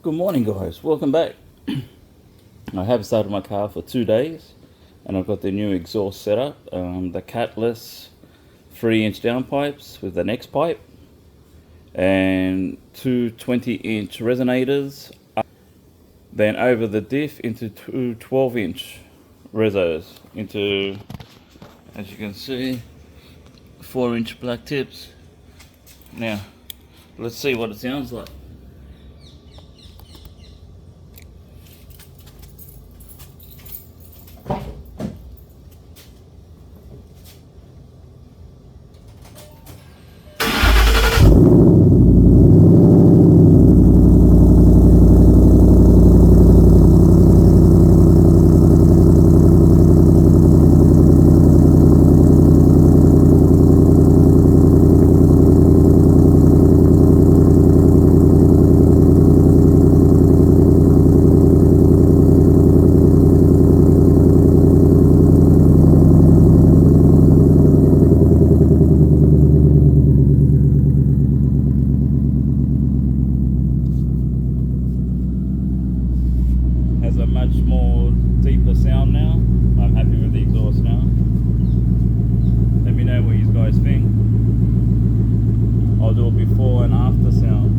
Good morning, guys. Welcome back. I have started my car for 2 days and I've got the new exhaust setup, the catless 3-inch downpipes with an X pipe and two 20-inch resonators, then over the diff into two 12-inch resos into, as you can see, 4-inch black tips. Now let's see what it sounds like. Has a much more deeper sound now. I'm happy with the exhaust now. Let me know what you guys think. I'll do a before and after sound.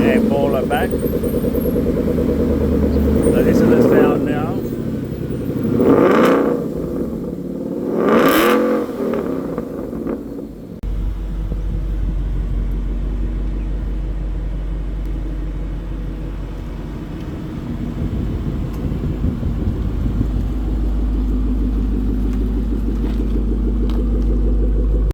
And borla back.